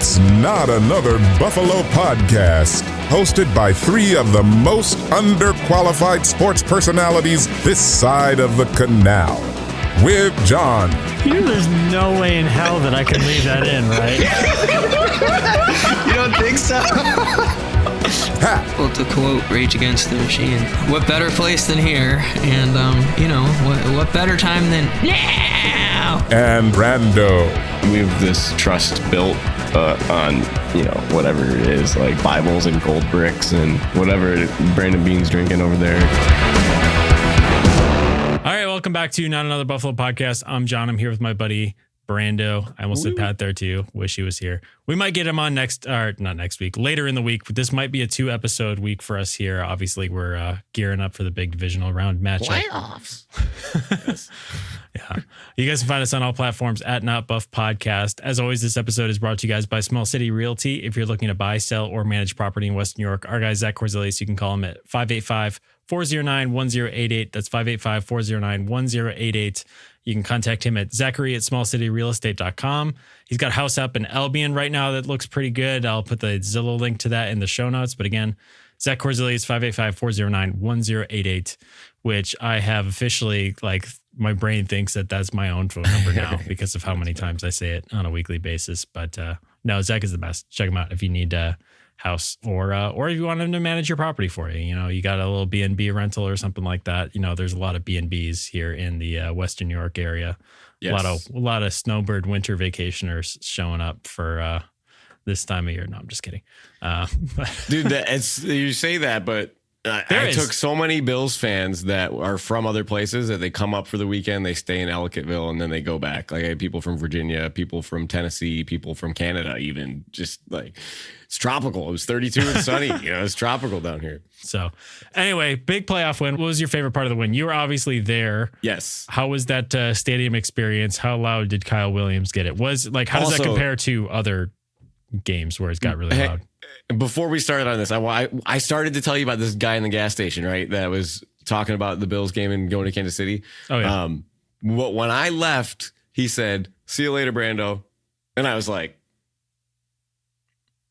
It's Not Another Buffalo Podcast, hosted by three of the most underqualified sports personalities this side of the canal. With John. There's no way in hell that I can leave that in, right? You don't think so? Well, to quote Rage Against the Machine, what better place than here? And, what better time than now? And Brando. We have this trust built on, whatever it is, like Bibles and gold bricks and whatever Brandon Bean's drinking over there. All right, welcome back to Not Another Buffalo Podcast. I'm John. I'm here with my buddy Brando. I almost said Pat there too. Wish he was here. We might get him on not next week, later in the week. This might be a 2-episode week for us here. Obviously, we're gearing up for the big divisional round matchup. Playoffs. Yes. Yeah. You guys can find us on all platforms at Not Buff Podcast. As always, this episode is brought to you guys by Small City Realty. If you're looking to buy, sell, or manage property in West New York, our guy Zach Korzelius, you can call him at 585-409-1088. That's 585-409-1088. You can contact him at Zachary at smallcityrealestate.com. He's got a house up in Albion right now that looks pretty good. I'll put the Zillow link to that in the show notes. But again, Zach Korzelius, 585-409-1088, which I have officially, my brain thinks that that's my own phone number now because of how many times I say it on a weekly basis. But no, Zach is the best. Check him out if you need a house or if you want him to manage your property for you. You got a little B&B rental or something like that. There's a lot of B&Bs here in the Western New York area. Yes. A lot of snowbird winter vacationers showing up for this time of year. No, I'm just kidding. Dude, you say that, but I took so many Bills fans that are from other places that they come up for the weekend, they stay in Ellicottville, and then they go back. Like I had people from Virginia, people from Tennessee, people from Canada, even just like it's tropical. It was 32 and sunny. It's tropical down here. So anyway, big playoff win. What was your favorite part of the win? You were obviously there. Yes. How was that stadium experience? How loud did Kyle Williams get it? How does that compare to other games where it's got really loud? Before we started on this, I started to tell you about this guy in the gas station, right? That was talking about the Bills game and going to Kansas City. Oh, yeah. When I left, he said, "See you later, Brando." And I was like,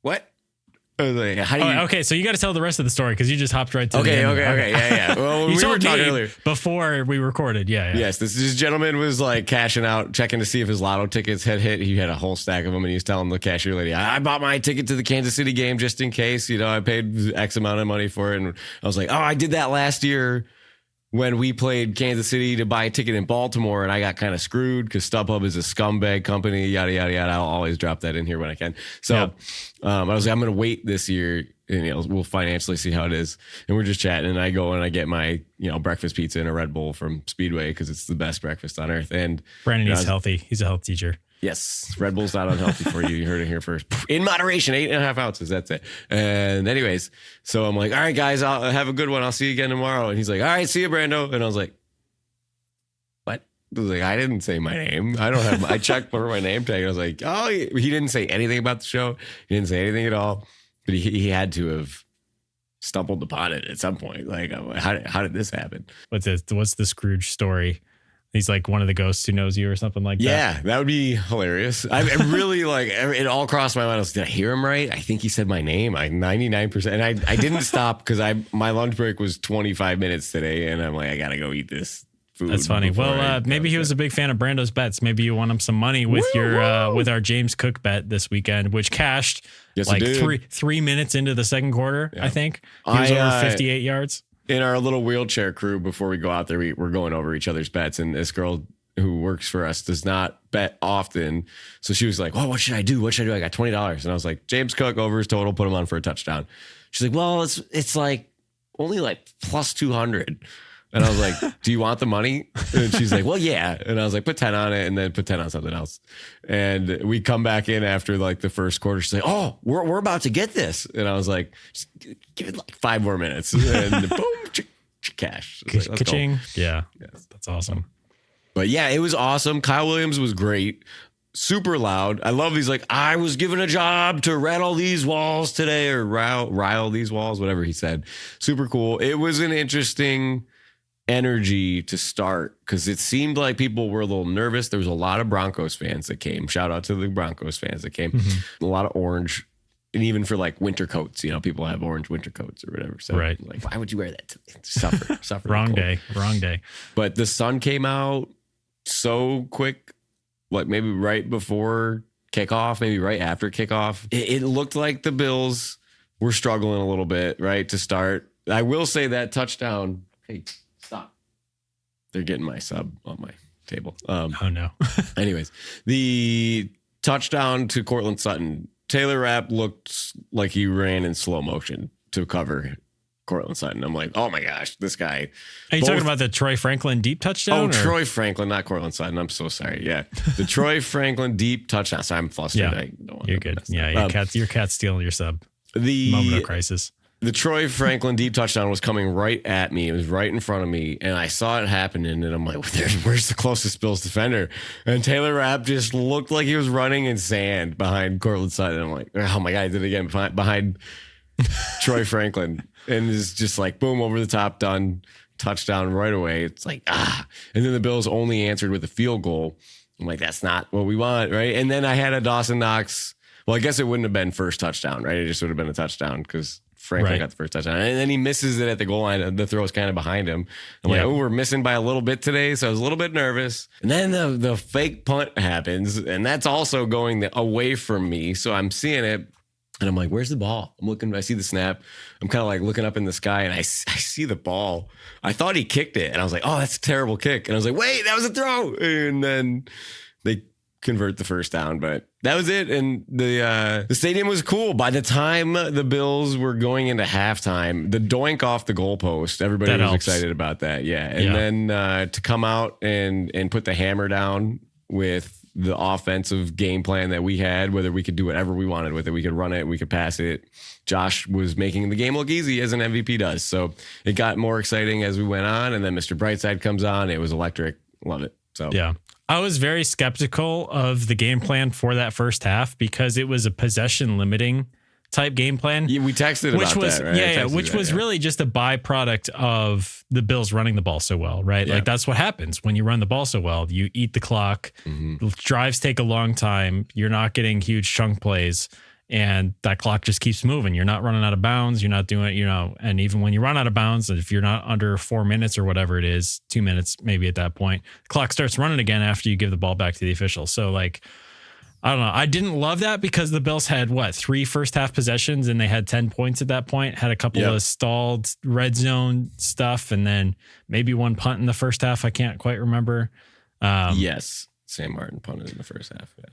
what? I was like, okay, so you got to tell the rest of the story because you just hopped right to the end. Okay. Yeah. Well, we were talking earlier. Before we recorded. Yeah. Yes, this gentleman was like cashing out, checking to see if his lotto tickets had hit. He had a whole stack of them, and he was telling the cashier lady, I bought my ticket to the Kansas City game just in case. I paid X amount of money for it. And I was like, I did that last year when we played Kansas City to buy a ticket in Baltimore, and I got kind of screwed because StubHub is a scumbag company, yada, yada, yada. I'll always drop that in here when I can. So I was like, I'm going to wait this year, and we'll financially see how it is. And we're just chatting, and I go and I get my breakfast pizza and a Red Bull from Speedway because it's the best breakfast on earth. And Brandon is healthy. He's a health teacher. Yes, Red Bull's not unhealthy for you. You heard it here first. In moderation, 8.5 ounces. That's it. And anyways, so I'm like, all right, guys, I'll have a good one. I'll see you again tomorrow. And he's like, all right, see you, Brando. And I was like, what? I was like, I didn't say my name. I checked for my name tag. I was like, oh, he didn't say anything about the show. He didn't say anything at all. But he had to have stumbled upon it at some point. Like, how did this happen? What's the Scrooge story? He's like one of the ghosts who knows you or something like that. Yeah, that would be hilarious. I really it all crossed my mind. I was, did I hear him right? I think he said my name. 99%. And I didn't stop because my lunch break was 25 minutes today. And I'm like, I got to go eat this food. That's funny. Well, maybe he was a big fan of Brando's bets. Maybe you won him some money with with our James Cook bet this weekend, which cashed 3 minutes into the second quarter, yeah. I think. He was over 58 yards. In our little wheelchair crew, before we go out there, we're going over each other's bets. And this girl who works for us does not bet often. So she was like, what should I do? I got $20. And I was like, James Cook over his total, put him on for a touchdown. She's like, well, it's like only like plus 200. And I was like, do you want the money? And she's like, well, yeah. And I was like, put 10 on it and then put 10 on something else. And we come back in after like the first quarter. She's like, oh, we're about to get this. And I was like, just give it like 5 more minutes. And boom, cash. Like, let's go. Yeah, that's awesome. But yeah, it was awesome. Kyle Williams was great. Super loud. I love these, like, I was given a job to rattle these walls today, or rile these walls, whatever he said. Super cool. It was an interesting energy to start because it seemed like people were a little nervous. There was a lot of Broncos fans that came. Shout out to the Broncos fans that came. A lot of orange. And even for like winter coats, people have orange winter coats or whatever. So right. Like, why would you wear that? Suffer. Wrong day. But the sun came out so quick, like maybe right before kickoff, maybe right after kickoff. It looked like the Bills were struggling a little bit, right, to start. I will say that touchdown. Hey, stop. They're getting my sub on my table. Oh, no. Anyways, the touchdown to Cortland Sutton, Taylor Rapp looked like he ran in slow motion to cover Cortland Sutton. I'm like, oh my gosh, this guy. Are you talking about the Troy Franklin deep touchdown? Troy Franklin, not Cortland Sutton. I'm so sorry. Yeah. The Troy Franklin deep touchdown. Sorry, I'm flustered. Yeah, you're good. Yeah, your cat's stealing your sub. The moment of crisis. The Troy Franklin deep touchdown was coming right at me. It was right in front of me, and I saw it happening, and I'm like, where's the closest Bills defender? And Taylor Rapp just looked like he was running in sand behind Cortland Sutton. I'm like, oh my God, I did it again behind Troy Franklin. And it's just like, boom, over the top, done, touchdown right away. It's like, And then the Bills only answered with a field goal. I'm like, that's not what we want, right? And then I had a Dawson Knox. Well, I guess it wouldn't have been first touchdown, right? It just would have been a touchdown because Franklin got the first touchdown. And then he misses it at the goal line. The throw is kind of behind him. I'm like, we're missing by a little bit today. So I was a little bit nervous. And then the fake punt happens. And that's also going away from me. So I'm seeing it. And I'm like, where's the ball? I see the snap. I'm kind of like looking up in the sky and I see the ball. I thought he kicked it. And I was like, oh, that's a terrible kick. And I was like, wait, that was a throw. And then they convert the first down, but that was it. And the stadium was cool. By the time the Bills were going into halftime, the doink off the goalpost, everybody was excited about that. Yeah. And then to come out and put the hammer down with the offensive game plan that we had, whether we could do whatever we wanted with it, we could run it, we could pass it. Josh was making the game look easy as an MVP does. So it got more exciting as we went on. And then Mr. Brightside comes on. It was electric. Love it. So yeah. I was very skeptical of the game plan for that first half because it was a possession limiting type game plan. Yeah, we texted about that, right? Which was really just a byproduct of the Bills running the ball so well, right? Yeah. Like that's what happens when you run the ball so well. You eat the clock. Mm-hmm. Drives take a long time. You're not getting huge chunk plays. And that clock just keeps moving. You're not running out of bounds. You're not doing, and even when you run out of bounds, if you're not under 4 minutes or whatever it is, 2 minutes, maybe at that point, the clock starts running again after you give the ball back to the official. So like, I don't know. I didn't love that because the Bills had 3 first half possessions and they had 10 points at that point, had a couple of stalled red zone stuff. And then maybe one punt in the first half. I can't quite remember. Yes. Sam Martin punted in the first half. Yeah.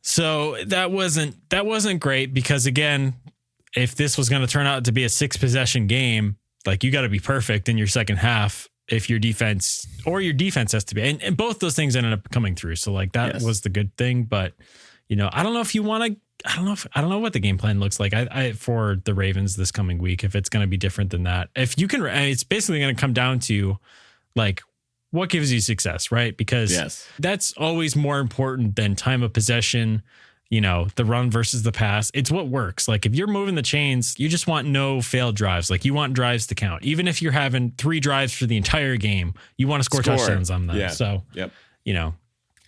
So that wasn't great because again, if this was going to turn out to be a 6 possession game, like you got to be perfect in your second half if your defense has to be, and both those things ended up coming through. So like that was the good thing, but I don't know if you want to, I don't know what the game plan looks like I for the Ravens this coming week, if it's going to be different than that. If you can, it's basically going to come down to like, what gives you success, right? Because that's always more important than time of possession, the run versus the pass. It's what works. Like if you're moving the chains, you just want no failed drives. Like you want drives to count. Even if you're having 3 drives for the entire game, you want to score touchdowns on them. Yeah. So,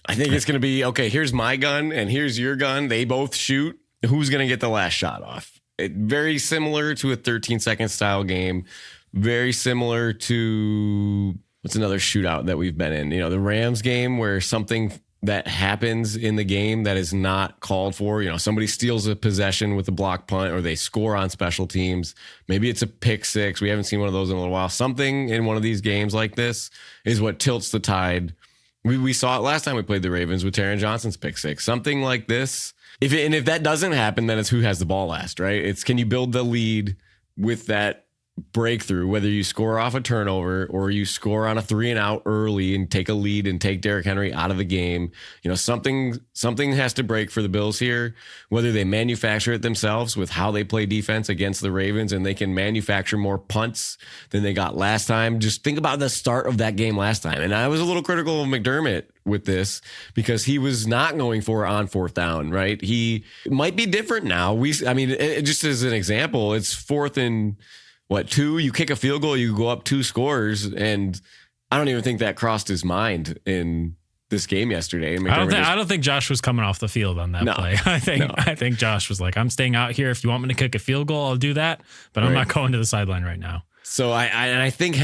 I think it's going to be, okay, here's my gun and here's your gun. They both shoot. Who's going to get the last shot off? Very similar to a 13-second style game. Very similar to... what's another shootout that we've been in? The Rams game where something that happens in the game that is not called for. Somebody steals a possession with a block punt or they score on special teams. Maybe it's a pick 6. We haven't seen one of those in a little while. Something in one of these games like this is what tilts the tide. We saw it last time we played the Ravens with Taron Johnson's pick 6. Something like this. If that doesn't happen, then it's who has the ball last, right? It's can you build the lead with that breakthrough, whether you score off a turnover or you score on a 3-and-out early and take a lead and take Derrick Henry out of the game. Something has to break for the Bills here, whether they manufacture it themselves with how they play defense against the Ravens and they can manufacture more punts than they got last time. Just think about the start of that game last time. And I was a little critical of McDermott with this because he was not going for it on 4th down, right? He might be different now. Just as an example, it's 4th and 2, you kick a field goal, you go up 2 scores, and I don't even think that crossed his mind in this game yesterday. I don't think Josh was coming off the field on that play. I think Josh was like, I'm staying out here. If you want me to kick a field goal, I'll do that. But I'm not going to the sideline right now. So I think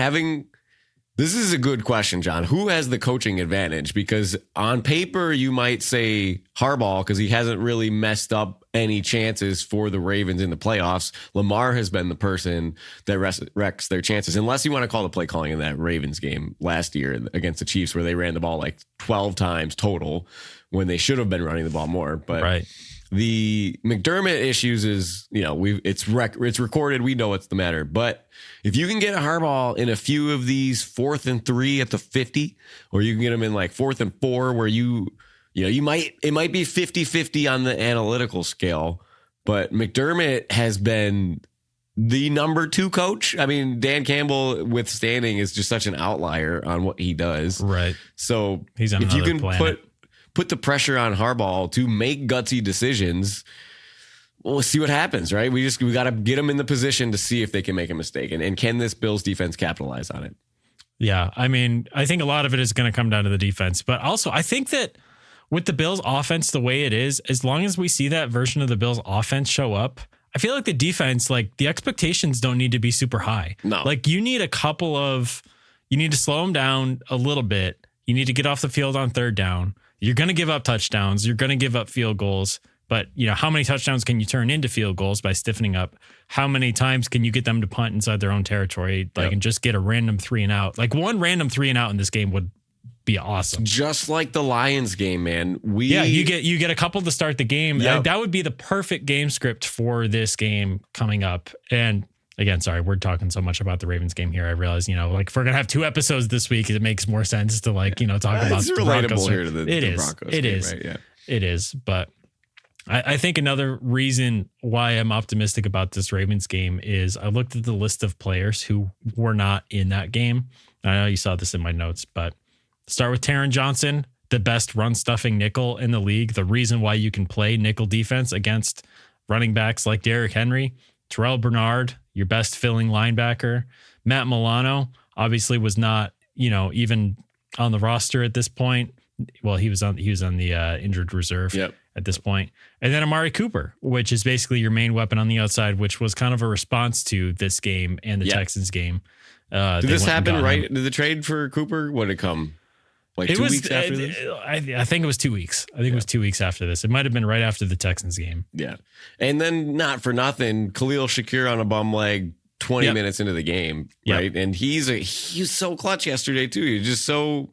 this is a good question, John. Who has the coaching advantage? Because on paper, you might say Harbaugh because he hasn't really messed up any chances for the Ravens in the playoffs. Lamar has been the person that wrecks their chances, unless you want to call the play calling in that Ravens game last year against the Chiefs where they ran the ball like 12 times total when they should have been running the ball more. But the McDermott issues is, it's recorded. We know what's the matter. But if you can get a Harbaugh in a few of these 4th and 3 at the 50, or you can get him in like 4th and 4 where it might be 50-50 on the analytical scale, but McDermott has been the number 2 coach. I mean, Dan Campbell withstanding is just such an outlier on what he does. Right. So he's on if you can planet. put the pressure on Harbaugh to make gutsy decisions, we'll see what happens, right? We got to get them in the position to see if they can make a mistake. And can this Bills defense capitalize on it? Yeah. I mean, I think a lot of it is going to come down to the defense, but also I think that with the Bills offense, the way it is, as long as we see that version of the Bills offense show up, I feel like the defense, like the expectations don't need to be super high. No. Like you need to slow them down a little bit. You need to get off the field on 3rd down. You're going to give up touchdowns. You're going to give up field goals. But, how many touchdowns can you turn into field goals by stiffening up? How many times can you get them to punt inside their own territory, and just get a random 3 and out? Like one random 3 and out in this game would be awesome. Just like the Lions game, man. You get a couple to start the game. Yep. That would be the perfect game script for this game coming up. And again, sorry, we're talking so much about the Ravens game here. I realize, if we're gonna have 2 episodes this week, it makes more sense to talk about it's the relatable Broncos. here to the Broncos. It is. Right? Yeah. It is. But I think another reason why I'm optimistic about this Ravens game is I looked at the list of players who were not in that game. I know you saw this in my notes, but start with Taron Johnson, the best run stuffing nickel in the league. The reason why you can play nickel defense against running backs like Derrick Henry. Terrell Bernard, your best filling linebacker. Matt Milano obviously was not, even on the roster at this point. Well, he was on the injured reserve at this point. And then Amari Cooper, which is basically your main weapon on the outside, which was kind of a response to this game and the Texans game. Did this happen right? Did the trade for Cooper, when did it come? Like 2 weeks after this? I think it was 2 weeks. I think it was 2 weeks after this. It might have been right after the Texans game. Yeah. And then not for nothing, Khalil Shakir on a bum leg 20 minutes into the game, right? And he was so clutch yesterday too. He's just so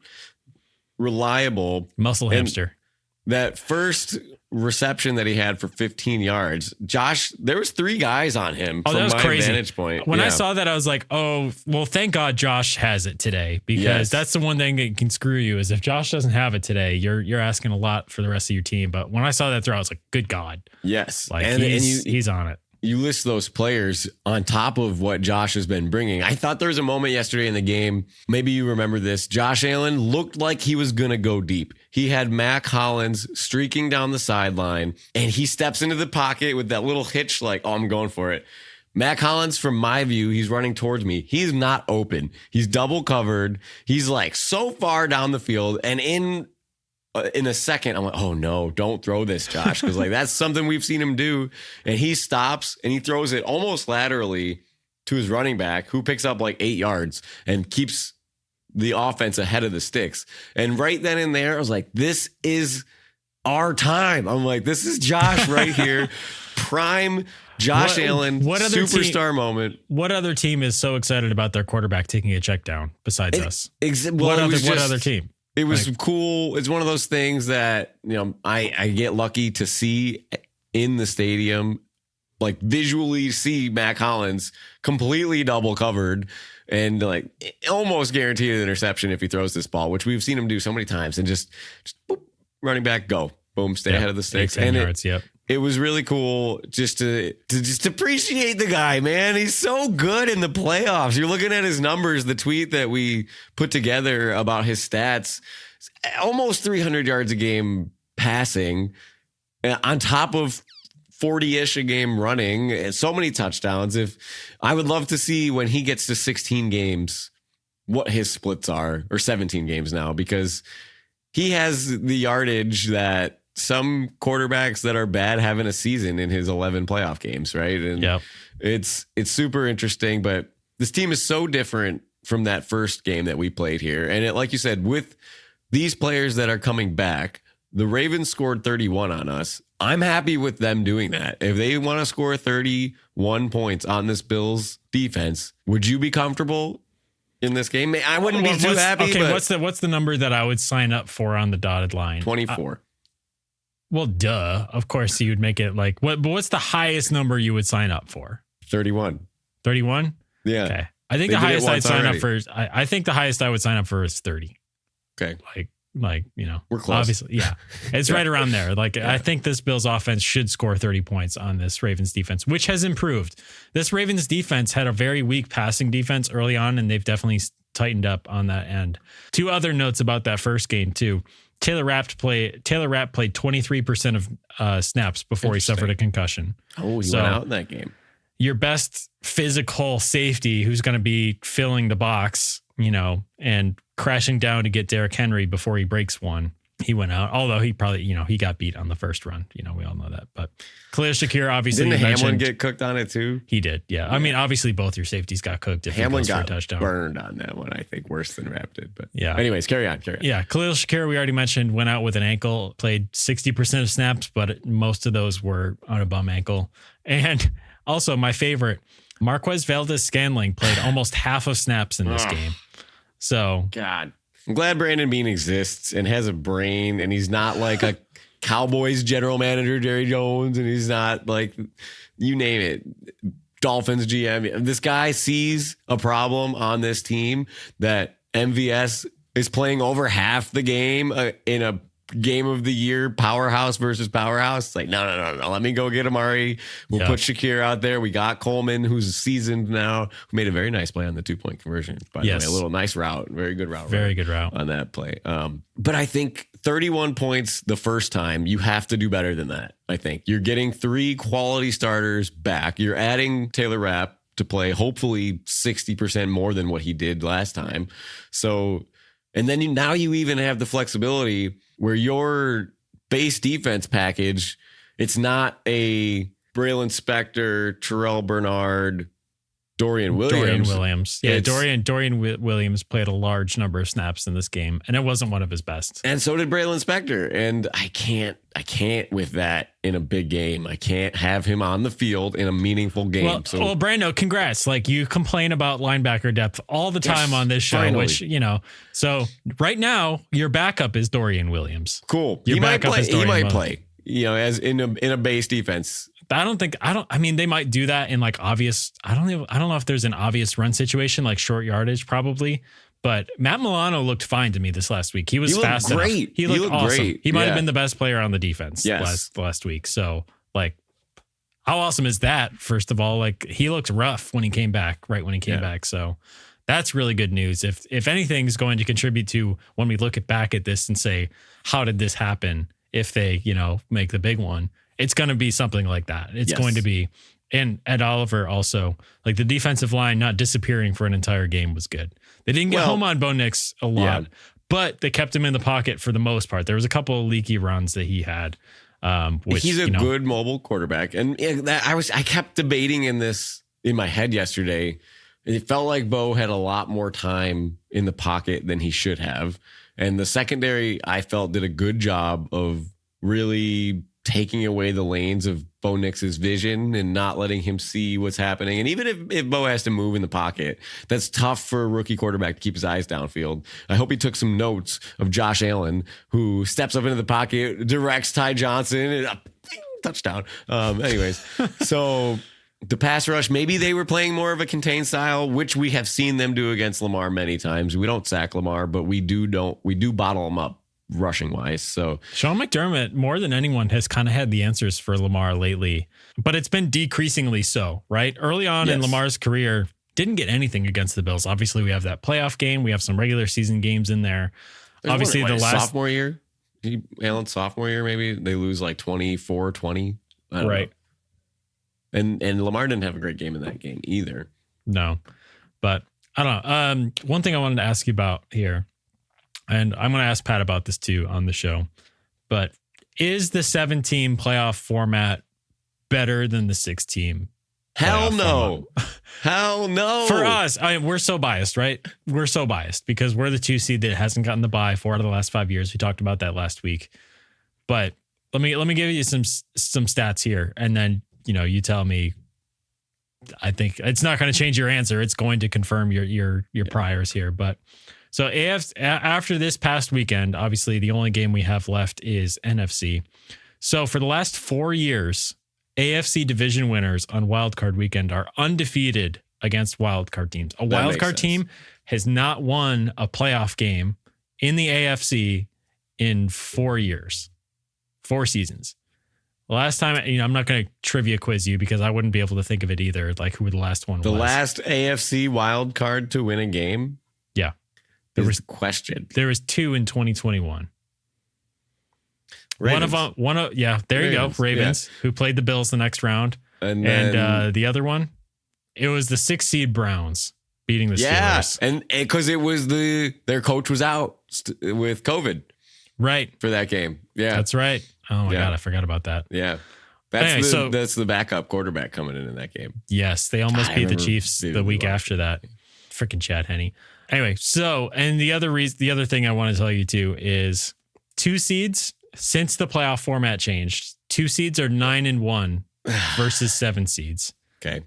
reliable. Muscle hamster. That first reception that he had for 15 yards, Josh, there was 3 guys on him from my vantage point. When I saw that, I was like, oh, well, thank God Josh has it today, because that's the one thing that can screw you is if Josh doesn't have it today, you're asking a lot for the rest of your team. But when I saw that throw, I was like, good God. Yes. Like he's on it. You list those players on top of what Josh has been bringing. I thought there was a moment yesterday in the game. Maybe you remember this. Josh Allen looked like he was going to go deep. He had Mac Hollins streaking down the sideline, and he steps into the pocket with that little hitch like, oh, I'm going for it. Mac Hollins, from my view, he's running towards me. He's not open. He's double covered. He's like so far down the field, and in a second, I'm like, oh no, don't throw this, Josh. Because like that's something we've seen him do. And he stops and he throws it almost laterally to his running back, who picks up like 8 yards and keeps the offense ahead of the sticks. And right then and there, I was like, this is our time. I'm like, this is Josh right here. Prime Josh Allen, superstar moment. What other team is so excited about their quarterback taking a check down besides us? What other team? It was cool. It's one of those things that, I get lucky to see in the stadium, like visually see Mac Hollins completely double covered and like almost guaranteed an interception if he throws this ball, which we've seen him do so many times, and just boop, running back, go, boom, stay ahead of the sticks. And it was really cool just to appreciate the guy, man. He's so good in the playoffs. You're looking at his numbers, the tweet that we put together about his stats, almost 300 yards a game passing on top of 40-ish a game running, and so many touchdowns. I would love to see when he gets to 16 games what his splits are, or 17 games now, because he has the yardage that some quarterbacks that are bad have in a season in his 11 playoff games, right? And it's super interesting, but this team is so different from that first game that we played here. And like you said, with these players that are coming back, the Ravens scored 31 on us. I'm happy with them doing that. If they want to score 31 points on this Bills defense, would you be comfortable in this game? I wouldn't be too happy. Okay, what's the number that I would sign up for on the dotted line? 24. Well, duh. Of course you would make it like what? But what's the highest number you would sign up for? 31. 31? Yeah. Okay. I think the highest I'd sign up for. I think the highest I would sign up for is 30. Okay. Like, you know, we're close. Obviously, yeah, it's right around there. Like, I think this Bills offense should score 30 points on this Ravens defense, which has improved. This Ravens defense had a very weak passing defense early on, and they've definitely tightened up on that end. Two other notes about that first game too. Taylor Rapp played 23% of snaps before he suffered a concussion. Oh, he went out in that game. Your best physical safety, who's going to be filling the box, you know, and crashing down to get Derrick Henry before he breaks one. He went out, although he probably, you know, he got beat on the first run. You know, we all know that. But Khalil Shakir, obviously, didn't Hamlin get cooked on it too? He did, yeah. I mean, obviously, both your safeties got cooked. If Hamlin got a touchdown. Burned on that one, I think, worse than Rapp did. But yeah. Anyways, carry on. Yeah, Khalil Shakir, we already mentioned, went out with an ankle, played 60% of snaps, but most of those were on a bum ankle. And also, my favorite, Marquez Valdez-Scantling played almost half of snaps in this game. So, God, I'm glad Brandon Beane exists and has a brain, and he's not like a Cowboys general manager, Jerry Jones, and he's not like, you name it, Dolphins GM. This guy sees a problem on this team that MVS is playing over half the game in a game of the year, powerhouse versus powerhouse. It's like, no. Let me go get Amari. We'll put Shakir out there. We got Coleman, who's seasoned now, who made a very nice play on the 2-point conversion. By the way, a little nice route. Very good route. Very good route on that play. But I think 31 points the first time, you have to do better than that. I think you're getting 3 quality starters back. You're adding Taylor Rapp to play, hopefully 60% more than what he did last time. So, and then now you even have the flexibility where your base defense package, it's not a Braylon Spector, Terrell Bernard, Dorian Williams. Yeah, Dorian Williams played a large number of snaps in this game, and it wasn't one of his best. And so did Braylon Spector. And I can't with that in a big game. I can't have him on the field in a meaningful game. Well, Brando, congrats. Like, you complain about linebacker depth all the time on this show, finally. Which, you know, so right now your backup is Dorian Williams. Cool. He might play, you know, as in a base defense. I mean, they might do that in like obvious. I don't know if there's an obvious run situation, like short yardage, probably. But Matt Milano looked fine to me this last week. He was fast enough. He looked awesome. Great. He might have been the best player on the defense last week. So, like, how awesome is that? First of all, like, he looked rough when he came back, right when he came back. So that's really good news. If anything's going to contribute to when we look back at this and say, how did this happen? If they, you know, make the big one, it's going to be something like that. It's going to be, and Ed Oliver also, like, the defensive line not disappearing for an entire game was good. They didn't get home on Bo Nix a lot, but they kept him in the pocket for the most part. There was a couple of leaky runs that he had. Which, he's a good mobile quarterback. And I kept debating in my head yesterday. It felt like Bo had a lot more time in the pocket than he should have. And the secondary, I felt, did a good job of really taking away the lanes of Bo Nix's vision and not letting him see what's happening. And even if Bo has to move in the pocket, that's tough for a rookie quarterback to keep his eyes downfield. I hope he took some notes of Josh Allen, who steps up into the pocket, directs Ty Johnson, and touchdown. Anyways, so the pass rush, maybe they were playing more of a contained style, which we have seen them do against Lamar many times. We don't sack Lamar, but we do bottle him up rushing wise. So Sean McDermott, more than anyone, has kind of had the answers for Lamar lately, but it's been decreasingly so, right? Early on in Lamar's career, didn't get anything against the Bills. Obviously, we have that playoff game. We have some regular season games in there. Obviously, the last sophomore year, Allen's sophomore year, maybe they lose like 24-20. I don't know. And Lamar didn't have a great game in that game either. No, but I don't know. One thing I wanted to ask you about here, and I'm going to ask Pat about this too on the show, but is the 7-team playoff format better than the 6-team? Hell no. Hell no. For us, we're so biased, right? We're so biased because we're the 2 seed that hasn't gotten the bye 4 out of the last 5 years. We talked about that last week. But let me give you some stats here, and then you tell me. I think it's not going to change your answer. It's going to confirm your priors here. But so after this past weekend, obviously the only game we have left is NFC. So for the last 4 years, AFC division winners on wildcard weekend are undefeated against wildcard teams. A wildcard team has not won a playoff game in the AFC in 4 years, 4 seasons. The last time, I'm not going to trivia quiz you because I wouldn't be able to think of it either. Like who the last one was. The last AFC wild card to win a game? Yeah. There was a question. There was 2 in 2021. Ravens. There you go. Ravens, who played the Bills the next round. And the other one, it was the 6 seed Browns beating the Steelers. And because it was their coach was out with COVID. Right. For that game. Yeah. That's right. Oh my God, I forgot about that. Yeah. That's the backup quarterback coming in that game. Yes, they almost beat the Chiefs the week after that. Freaking Chad Henne. Anyway, so and the other thing I want to tell you too is 2 seeds since the playoff format changed. 2 seeds are 9-1 versus 7 seeds. Okay.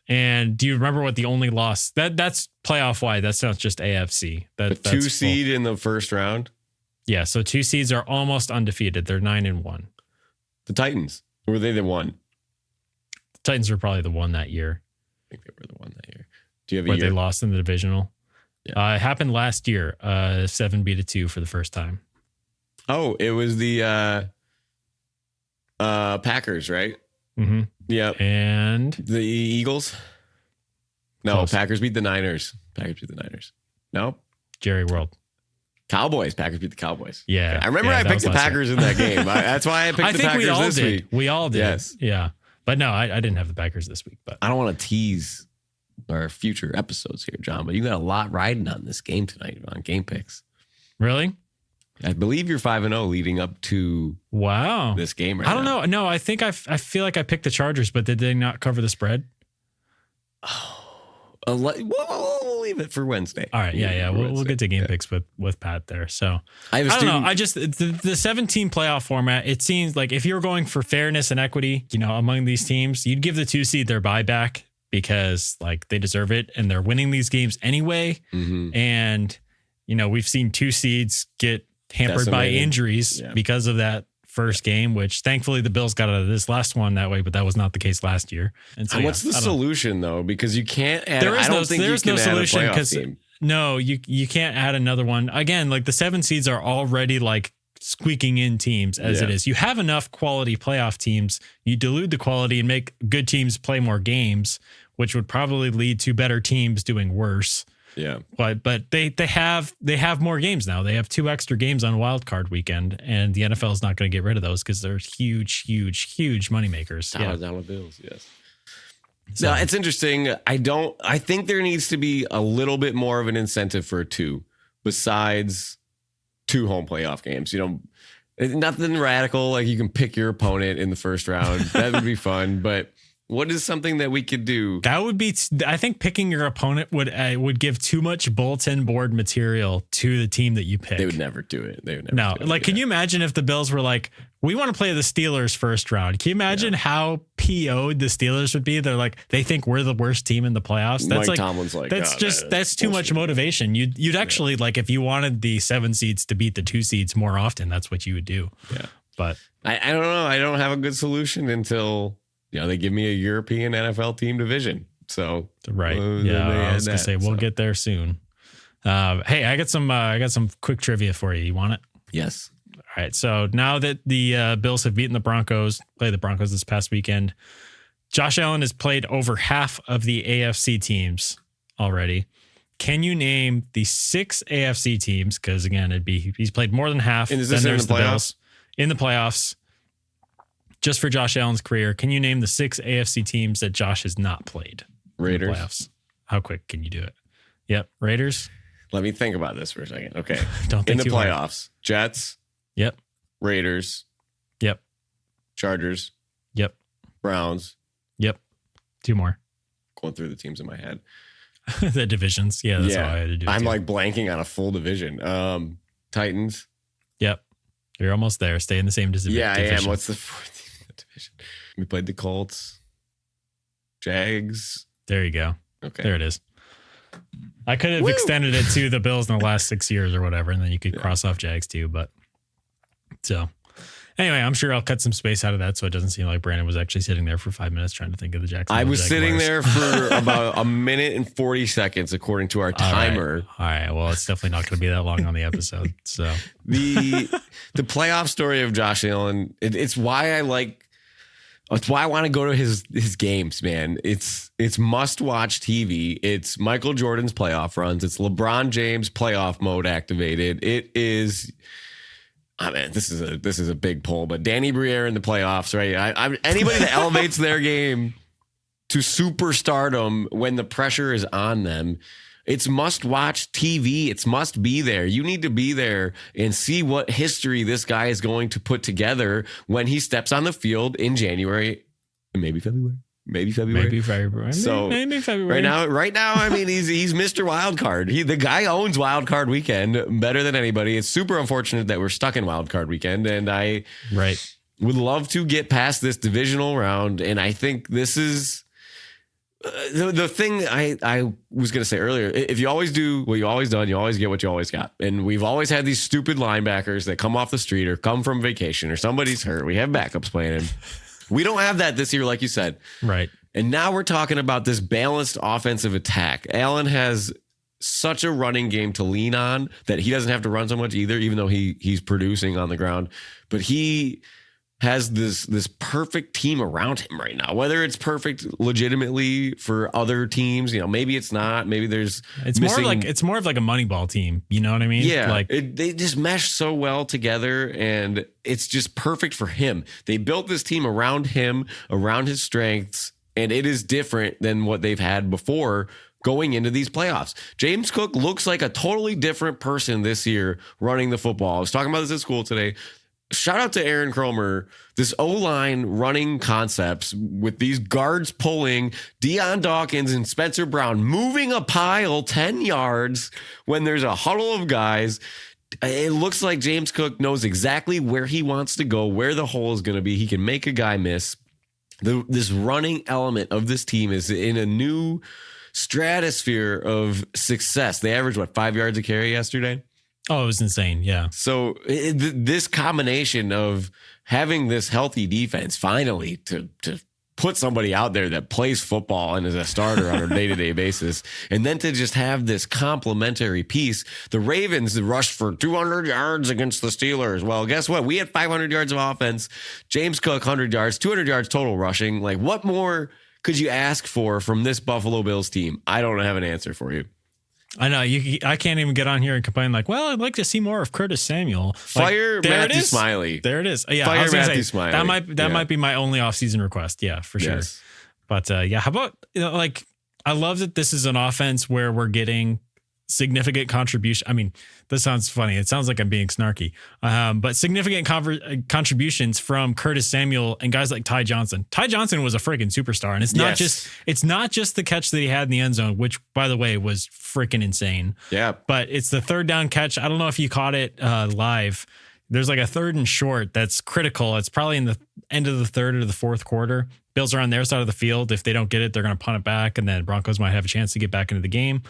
And do you remember what the only loss that's playoff wide? That's not just AFC. That's 2 seed in the first round. Yeah, so 2 seeds are almost undefeated. They're 9-1. The Titans, were they the one? The Titans were probably the one that year. I think they were the one that year. Do you have a year? year? They lost in the divisional. Yeah. It happened last year. 7 beat a 2 for the first time. Oh, it was the Packers, right? Mm-hmm. Yeah. And the Eagles? No, close. Packers beat the Niners. No? Jerry World. Cowboys. Packers beat the Cowboys. Yeah. I remember I picked the Packers in that game. That's why I picked the Packers this week. We all did. Yes. Yeah. But no, I didn't have the Packers this week. But I don't want to tease our future episodes here, John, but you got a lot riding on this game tonight on Game Picks. Really? I believe you're 5-0 leading up to this game right now. I don't know. No, I think I feel like I picked the Chargers, but did they not cover the spread? We'll leave it for Wednesday. All right. Yeah. We'll get to Game Picks with Pat there. So I don't know. I just, the 17 playoff format, it seems like if you're going for fairness and equity, among these teams, you'd give the 2 seed their buyback because like they deserve it and they're winning these games anyway. Mm-hmm. And, we've seen 2 seeds get hampered by injuries because of that first game, which thankfully the Bills got out of this last one that way, but that was not the case last year. And so what's the solution though? Because you can't add, there is no solution because no, you can't add another one. Again, like the 7 seeds are already like squeaking in teams as it is. You have enough quality playoff teams. You dilute the quality and make good teams play more games, which would probably lead to better teams doing worse. Yeah. But they have more games now. They have 2 extra games on wild card weekend, and the NFL is not going to get rid of those because they're huge moneymakers. Dollar bills, yes. So no, it's interesting. I think there needs to be a little bit more of an incentive for 2 besides 2 home playoff games. Nothing radical, like you can pick your opponent in the first round. That would be fun, but what is something that we could do? That would be, I think picking your opponent would give too much bulletin board material to the team that you pick. They would never do it. Can you imagine if the Bills were like, we want to play the Steelers first round? Can you imagine how PO'd the Steelers would be? They're like, they think we're the worst team in the playoffs. That's Mike Tomlin's like, that's too much motivation. You'd actually like, if you wanted the 7 seeds to beat the 2 seeds more often, that's what you would do. Yeah. But I don't know. I don't have a good solution until they give me a European NFL team division. So right, I was gonna say we'll get there soon. Hey, I got some quick trivia for you. You want it? Yes. All right. So now that the Bills have beaten the Broncos, played the Broncos this past weekend, Josh Allen has played over half of the AFC teams already. Can you name the 6 AFC teams? Because again, he's played more than half. And is this in the playoffs? In the playoffs. Just for Josh Allen's career, can you name the 6 AFC teams that Josh has not played? Raiders. In the playoffs? How quick can you do it? Yep. Raiders. Let me think about this for a second. Okay. Don't think in the too hard. playoffs. Jets. Yep. Raiders. Yep. Chargers. Yep. Browns. Yep. 2 more. Going through the teams in my head. The divisions. Yeah, that's how I had to do it. I'm too. like blanking on a full division. Titans. Yep. You're almost there. Stay in the same division. Yeah, I am. What's the 4th team in the division? We played the Colts. Jags. There you go. Okay. There it is. I could have extended it to the Bills in the last 6 years or whatever, and then you could cross off Jags too. But so anyway, I'm sure I'll cut some space out of that so it doesn't seem like Brandon was actually sitting there for 5 minutes trying to think of the Jacksonville I was sitting Jaguars. there for about a minute and 40 seconds, according to our timer. All right. Well, it's definitely not going to be that long on the episode. So The playoff story of Josh Allen, it's why I want to go to his games, man. It's must watch TV. It's Michael Jordan's playoff runs. It's LeBron James playoff mode activated. It is. I mean, this is a big pull, but Danny Briere in the playoffs, right? Anybody that elevates their game to superstardom when the pressure is on them. It's must watch TV. It's must be there. You need to be there and see what history this guy is going to put together when he steps on the field in January, maybe February. So maybe February. Right now, I mean, he's Mr. Wild Card. The guy owns Wild Card Weekend better than anybody. It's super unfortunate that we're stuck in Wild Card Weekend, and I would love to get past this divisional round. And I think this is. The thing I was going to say earlier, if you always do what you always done, you always get what you always got. And we've always had these stupid linebackers that come off the street or come from vacation or somebody's hurt. We have backups playing. We don't have that this year, like you said. Right. And now we're talking about this balanced offensive attack. Allen has such a running game to lean on that he doesn't have to run so much either, even though he's producing on the ground. But he has this perfect team around him right now. Whether it's perfect legitimately for other teams, maybe it's not. Maybe it's more of like a Moneyball team. You know what I mean? Yeah, they just mesh so well together, and it's just perfect for him. They built this team around him, around his strengths, and it is different than what they've had before going into these playoffs. James Cook looks like a totally different person this year running the football. I was talking about this at school today. Shout out to Aaron Cromer, this O-line running concepts with these guards pulling, Deion Dawkins and Spencer Brown moving a pile 10 yards when there's a huddle of guys. It looks like James Cook knows exactly where he wants to go, where the hole is going to be. He can make a guy miss. This running element of this team is in a new stratosphere of success. They averaged, 5 yards a carry yesterday? Oh, it was insane. Yeah. So this combination of having this healthy defense finally to put somebody out there that plays football and is a starter on a day-to-day basis, and then to just have this complementary piece. The Ravens rushed for 200 yards against the Steelers. Well, guess what? We had 500 yards of offense. James Cook, 100 yards, 200 yards total rushing. Like, what more could you ask for from this Buffalo Bills team? I don't have an answer for you. I know I can't even get on here and complain like, well, I'd like to see more of Curtis Samuel. Fire Matthew Smiley. There it is. Yeah, Fire Matthew Smiley. That might be my only offseason request. Yeah, for sure. Yes. But how about I love that this is an offense where we're getting significant contribution. I mean, this sounds funny. It sounds like I'm being snarky. But significant contributions from Curtis Samuel and guys like Ty Johnson. Ty Johnson was a freaking superstar, and it's not just the catch that he had in the end zone, which by the way was freaking insane. Yeah. But it's the third down catch. I don't know if you caught it live. There's like a 3rd and short that's critical. It's probably in the end of the 3rd or the 4th quarter. Bills are on their side of the field. If they don't get it, they're going to punt it back, and then Broncos might have a chance to get back into the game.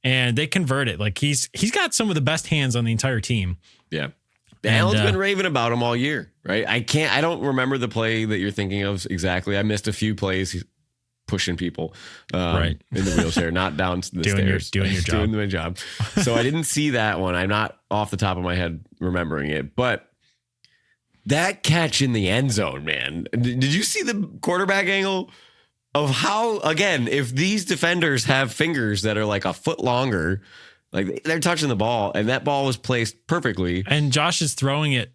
And they convert it. Like he's got some of the best hands on the entire team. Yeah. Allen's been raving about him all year, right? I don't remember the play that you're thinking of exactly. I missed a few plays. He's pushing people in the wheelchair, not down the stairs. Doing your job. Doing my job. So I didn't see that one. I'm not off the top of my head remembering it. But that catch in the end zone, man. Did you see the quarterback angle? Of how, again, if these defenders have fingers that are like a foot longer, like they're touching the ball, and that ball was placed perfectly. And Josh is throwing it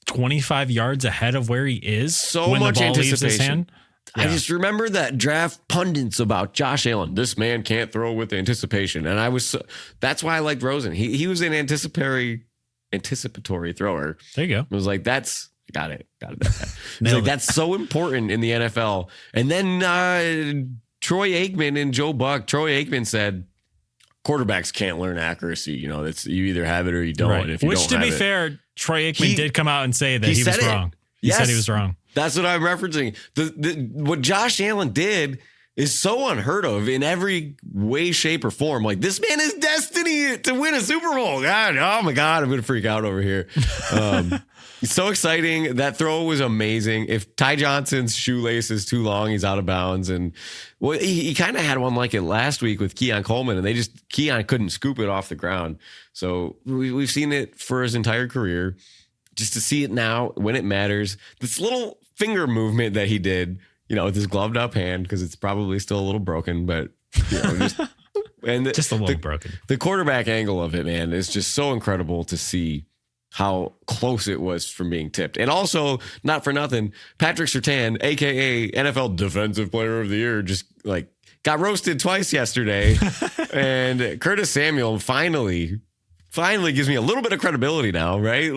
25 yards ahead of where he is. So when much the ball leaves his anticipation. hand. I just remember that draft pundits about Josh Allen. This man can't throw with anticipation. And that's why I liked Rosen. He was an anticipatory thrower. There you go. It was like, got it. That's so important in the NFL. And then Troy Aikman and Joe Buck. Troy Aikman said, quarterbacks can't learn accuracy. It's you either have it or you don't. Right. If you Which, don't to have be it, fair, Troy Aikman did come out and say that he was wrong. He said he was wrong. That's what I'm referencing. What Josh Allen did is so unheard of in every way, shape, or form. Like, this man is destiny to win a Super Bowl. God, oh my God, I'm going to freak out over here. It's so exciting. That throw was amazing. If Ty Johnson's shoelace is too long, he's out of bounds. And well, he kind of had one like it last week with Keon Coleman, and Keon couldn't scoop it off the ground. So we've seen it for his entire career. Just to see it now when it matters. This little finger movement that he did, with his gloved up hand, because it's probably still a little broken, but just a little broken. The quarterback angle of it, man, is just so incredible to see how close it was from being tipped. And also, not for nothing, Patrick Surtain, aka NFL Defensive Player of the Year, just got roasted twice yesterday. And Curtis Samuel finally gives me a little bit of credibility now, right?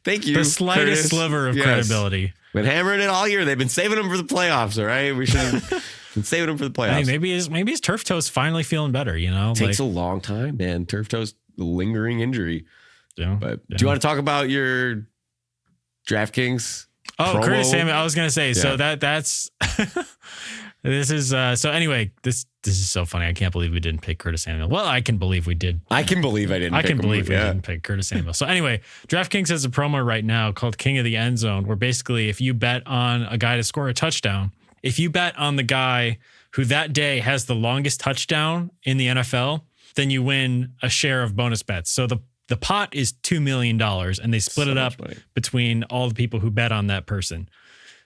Thank you. The slightest Curtis. Sliver of credibility. Been hammering it all year. They've been saving him for the playoffs, all right? We should have been saving him for the playoffs. Hey, maybe his turf toe's finally feeling better, Takes a long time, man. Turf toe's a lingering injury. Yeah. But do you want to talk about your DraftKings? Oh, Curtis Samuel. I was going to say, so that's this is so anyway, this is so funny. I can't believe we didn't pick Curtis Samuel. Well, I can believe we did. I can believe I didn't. I can believe we didn't pick Curtis Samuel. So anyway, DraftKings has a promo right now called King of the End Zone, where basically if you bet on a guy to score a touchdown, if you bet on the guy who that day has the longest touchdown in the NFL, then you win a share of bonus bets. So the pot is $2 million, and they split it up between all the people who bet on that person.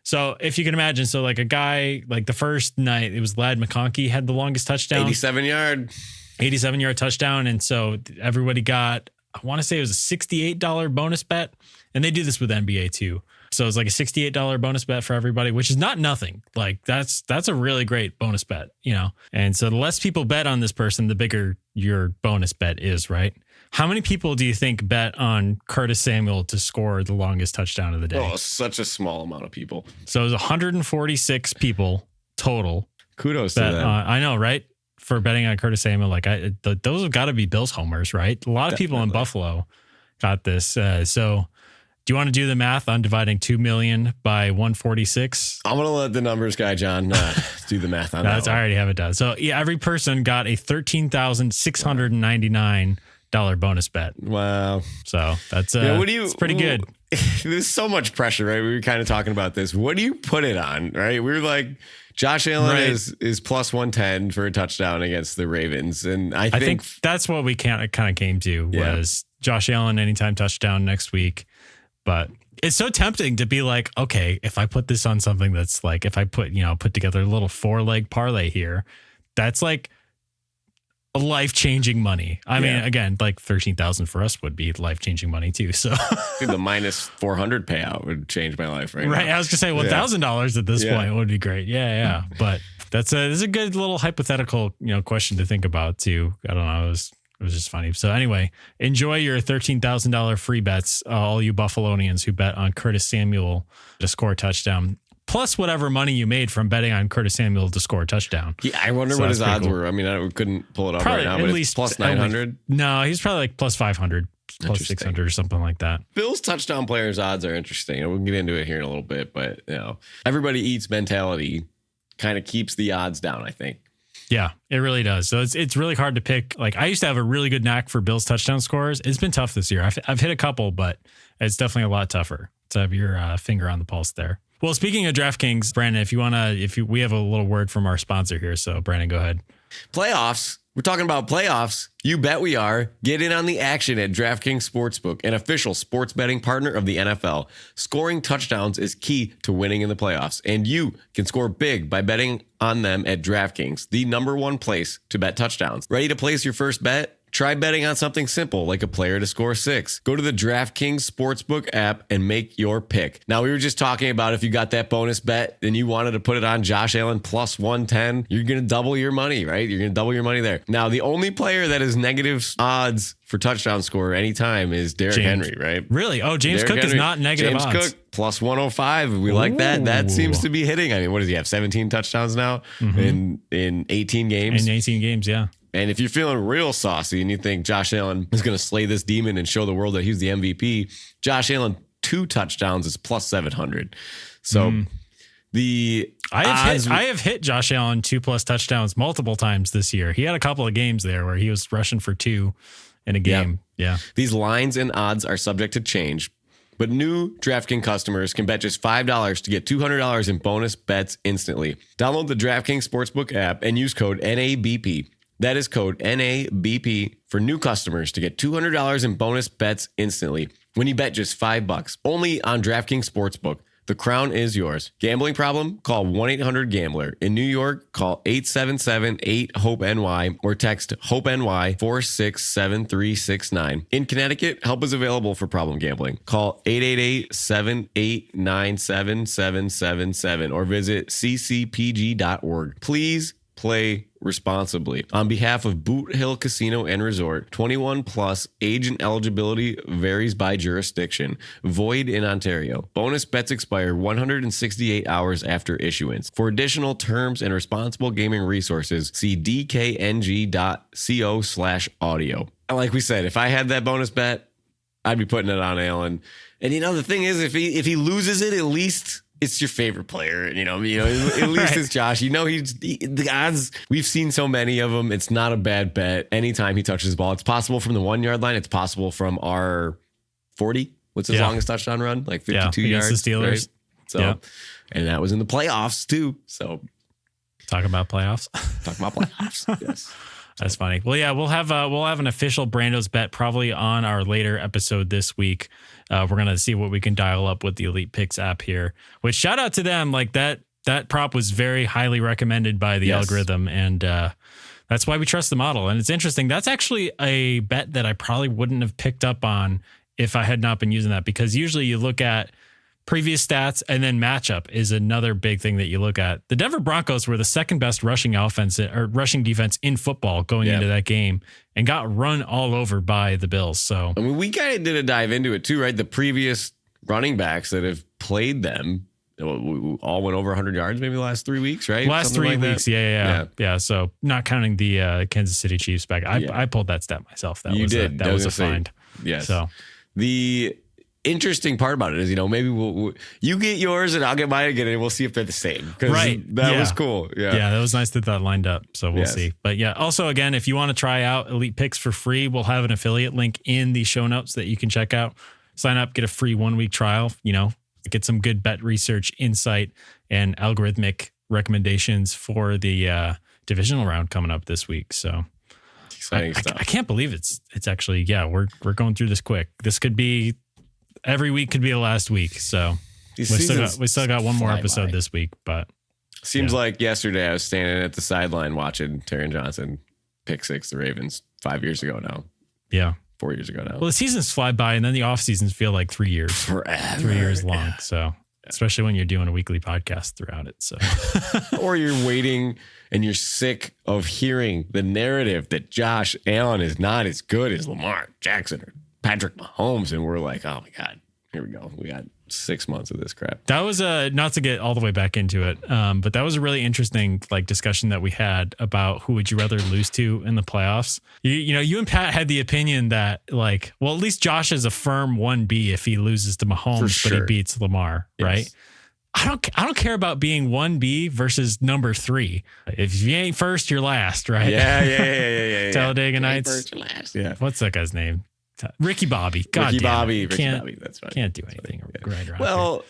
So if you can imagine, so like a guy, like the first night, it was Ladd McConkey had the longest touchdown. 87-yard touchdown. And so everybody got, I want to say it was a $68 bonus bet. And they do this with NBA too. So it's like a $68 bonus bet for everybody, which is not nothing. Like that's a really great bonus bet, And so the less people bet on this person, the bigger your bonus bet is, right? How many people do you think bet on Curtis Samuel to score the longest touchdown of the day? Oh, such a small amount of people. So it was 146 people total. Kudos to them. I know, right? For betting on Curtis Samuel, those have got to be Bills homers, right? A lot of people in Buffalo got this. So do you want to do the math on dividing 2 million by 146? I'm going to let the numbers guy, John, do the math on that. I already have it done. So yeah, every person got a $13,699 bonus bet. Wow. So that's it's pretty good. There's so much pressure, right? We were kind of talking about this. What do you put it on, right? We were like, Josh Allen is plus 110 for a touchdown against the Ravens. And I think that's what we kind of came to was Josh Allen anytime touchdown next week. But it's so tempting to be like, okay, if I put this on something that's like, if I put together a little 4-leg parlay here, that's like life-changing money. I mean, again, like 13,000 for us would be life-changing money too. So the minus 400 payout would change my life right now. I was gonna say $1,000 at this point would be great. Yeah. But this is a good little hypothetical, question to think about too. I don't know. It was just funny. So anyway, enjoy your $13,000 free bets, all you Buffalonians who bet on Curtis Samuel to score a touchdown. Plus whatever money you made from betting on Curtis Samuel to score a touchdown. Yeah, I wonder what his odds were. I mean, I couldn't pull it up right now, but it's plus 900. No, he's probably like plus 500, plus 600 or something like that. Bills touchdown players' odds are interesting. We'll get into it here in a little bit, but everybody eats mentality kind of keeps the odds down, I think. Yeah, it really does. So it's really hard to pick. Like I used to have a really good knack for Bills touchdown scores. It's been tough this year. I've hit a couple, but it's definitely a lot tougher to have your finger on the pulse there. Well, speaking of DraftKings, Brandon, we have a little word from our sponsor here. So Brandon, go ahead. Playoffs. We're talking about playoffs. You bet we are. Get in on the action at DraftKings Sportsbook, an official sports betting partner of the NFL. Scoring touchdowns is key to winning in the playoffs, and you can score big by betting on them at DraftKings, the #1 place to bet touchdowns. Ready to place your first bet? Try betting on something simple like a player to score 6. Go to the DraftKings Sportsbook app and make your pick. Now, we were just talking about if you got that bonus bet and you wanted to put it on Josh Allen plus 110, you're going to double your money, right? You're going to double your money there. Now, the only player that is negative odds for touchdown score anytime is Derrick Henry, right? Really? Oh, James Cook is not negative odds. James Cook plus 105. We like that. That seems to be hitting. I mean, what does he have? 17 touchdowns now in 18 games? In 18 games, yeah. And if you're feeling real saucy and you think Josh Allen is going to slay this demon and show the world that he's the MVP, Josh Allen 2 touchdowns is plus 700. So I have hit Josh Allen 2+ touchdowns multiple times this year. He had a couple of games there where he was rushing for 2 in a game. Yeah. These lines and odds are subject to change, but new DraftKings customers can bet just $5 to get $200 in bonus bets instantly. Download the DraftKings Sportsbook app and use code NABP. That is code NABP for new customers to get $200 in bonus bets instantly when you bet just $5. Only on DraftKings Sportsbook. The crown is yours. Gambling problem? Call 1-800-GAMBLER. In New York, call 877-8-HOPE-NY or text HOPE-NY 467369. In Connecticut, help is available for problem gambling. Call 888-789-7777 or visit ccpg.org. Please play responsibly. On behalf of Boot Hill Casino and Resort, 21 plus, age and eligibility varies by jurisdiction. Void in Ontario. Bonus bets expire 168 hours after issuance. For additional terms and responsible gaming resources, see dkng.co/audio. Like we said, if I had that bonus bet, I'd be putting it on Allen. And the thing is, if he loses it, at least it's your favorite player, at least it's Josh. The odds, we've seen so many of them. It's not a bad bet. Anytime he touches the ball, it's possible from the 1 yard line. It's possible from our 40. What's his longest touchdown run? Like 52 yards. The Steelers. Right? So, and that was in the playoffs too. So talk about playoffs. Yes. That's funny. Well, yeah, we'll have an official Brando's bet probably on our later episode this week. We're gonna see what we can dial up with the Elite Picks app here. Which shout out to them. Like that prop was very highly recommended by the algorithm, and that's why we trust the model. And it's interesting. That's actually a bet that I probably wouldn't have picked up on if I had not been using that, because usually you look at previous stats and then matchup is another big thing that you look at. The Denver Broncos were the second best rushing defense in football going into that game and got run all over by the Bills. So, I mean, we kind of did a dive into it too, right? The previous running backs that have played them we all went over 100 yards maybe the last 3 weeks, right? Last Something 3 weeks. Yeah. So not counting the Kansas City Chiefs back. I pulled that stat myself. That was a find. Yes. So the interesting part about it is, maybe you get yours and I'll get mine again and we'll see if they're the same. Right. That was cool. Yeah. Yeah. That was nice that lined up. So we'll see. But yeah, also again, if you want to try out Elite Picks for free, we'll have an affiliate link in the show notes that you can check out. Sign up, get a free 1 week trial, get some good bet research, insight, and algorithmic recommendations for the divisional round coming up this week. So exciting stuff. I can't believe it's actually, we're going through this quick. This could be, every week could be the last week. So we still got one more episode this week, but seems like yesterday I was standing at the sideline watching Taron Johnson pick 6 the Ravens 5 years ago now. Yeah. 4 years ago now. Well, the seasons fly by and then the off seasons feel like 3 years. Forever. 3 years long. Yeah. So especially when you're doing a weekly podcast throughout it. So or you're waiting and you're sick of hearing the narrative that Josh Allen is not as good as Lamar Jackson or Patrick Mahomes. And we're like, oh my God, here we go. We got 6 months of this crap. That was not to get all the way back into it. But that was a really interesting discussion that we had about who would you rather lose to in the playoffs. You and Pat had the opinion that at least Josh is a firm 1B if he loses to Mahomes, but he beats Lamar, right? I don't care about being 1B versus number 3. If you ain't first, you're last, right? Yeah. Talladega Nights. First, you're last. Yeah. What's that guy's name? Ricky Bobby. Ricky Bobby. That's right. Can't do anything right around here.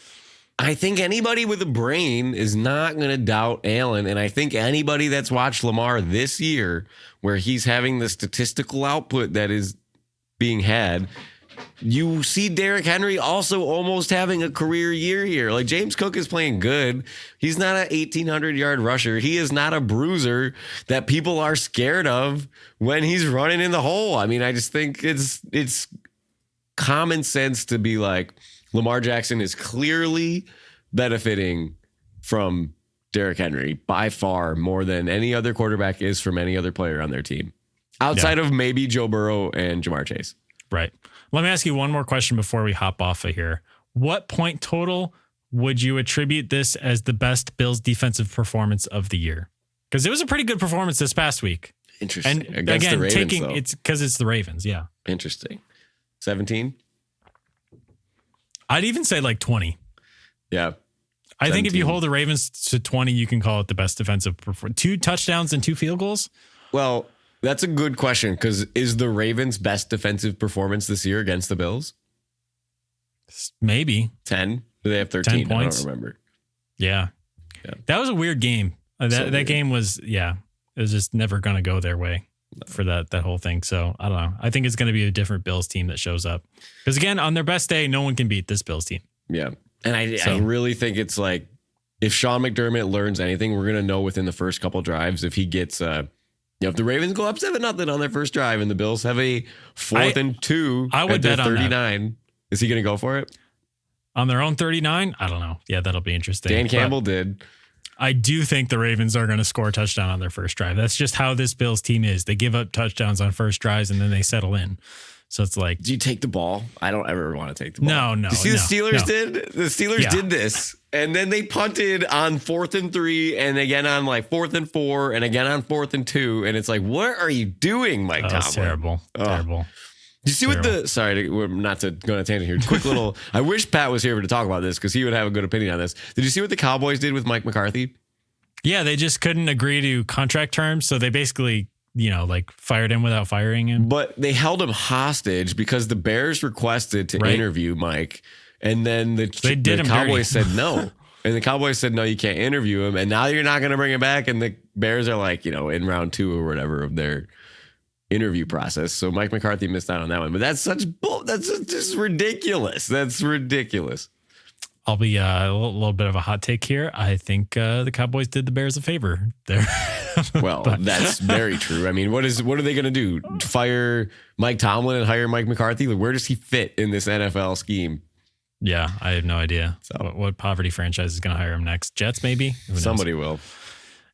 I think anybody with a brain is not going to doubt Allen. And I think anybody that's watched Lamar this year, where he's having the statistical output that is being had, you see Derrick Henry also almost having a career year here. Like James Cook is playing good. He's not an 1,800-yard rusher. He is not a bruiser that people are scared of when he's running in the hole. I mean, I just think it's common sense to be like, Lamar Jackson is clearly benefiting from Derrick Henry by far more than any other quarterback is from any other player on their team. Outside of maybe Joe Burrow and Jamar Chase. Right. Let me ask you one more question before we hop off of here. What point total would you attribute this as the best Bills defensive performance of the year? Because it was a pretty good performance this past week. Interesting. And against again, the Ravens, it's because it's the Ravens. Yeah. Interesting. 17? I'd even say like 20. Yeah. I think if you hold the Ravens to 20, you can call it the best defensive performance. 2 touchdowns and 2 field goals? Well, that's a good question because is the Ravens' best defensive performance this year against the Bills? Maybe. 10? Do they have 13? 10 points. I don't remember. Yeah. That was a weird game. That game was, it was just never going to go their way for that whole thing. So I don't know. I think it's going to be a different Bills team that shows up. Because again, on their best day, no one can beat this Bills team. Yeah. And I really think it's like, if Sean McDermott learns anything, we're going to know within the first couple drives if he gets, if the Ravens go up 7-0 on their first drive and the Bills have a 4th and 2 I would bet at their on 39, is he going to go for it? On their own 39? I don't know. Yeah, that'll be interesting. Dan Campbell did. I do think the Ravens are going to score a touchdown on their first drive. That's just how this Bills team is. They give up touchdowns on first drives and then they settle in. So it's like, do you take the ball? I don't ever want to take the ball. No. You see the Steelers did? The Steelers did this. And then they punted on 4th and 3 and again on like 4th and 4 and again on 4th and 2. And it's like, what are you doing, Mike Tomlin? That's terrible. Terrible. Did you see what not to go on a tangent here. Quick little, I wish Pat was here to talk about this because he would have a good opinion on this. Did you see what the Cowboys did with Mike McCarthy? Yeah, they just couldn't agree to contract terms. So they basically, fired him without firing him. But they held him hostage because the Bears requested to interview Mike. And then the Cowboys said no. And the Cowboys said, no, you can't interview him. And now you're not going to bring him back. And the Bears are like, in round 2 or whatever of their interview process. So Mike McCarthy missed out on that one. But that's just ridiculous. That's ridiculous. I'll be a little bit of a hot take here. I think the Cowboys did the Bears a favor there. Well, that's very true. I mean, what are they going to do? Fire Mike Tomlin and hire Mike McCarthy? Like, where does he fit in this NFL scheme? Yeah, I have no idea. So what poverty franchise is going to hire him next? Jets, maybe? Somebody will.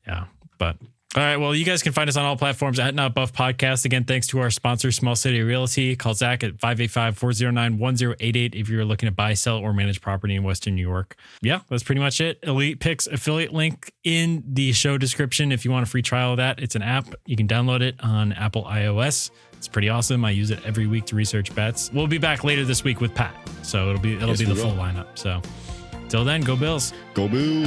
Yeah, but... All right. Well, you guys can find us on all platforms at Not Buff Podcast. Again, thanks to our sponsor, Small City Realty. Call Zach at 585-409-1088 if you're looking to buy, sell, or manage property in Western New York. Yeah, that's pretty much it. Elite Picks affiliate link in the show description if you want a free trial of that. It's an app. You can download it on Apple iOS. It's pretty awesome. I use it every week to research bets. We'll be back later this week with Pat, so it'll be the full lineup. So till then, go Bills. Go Bills.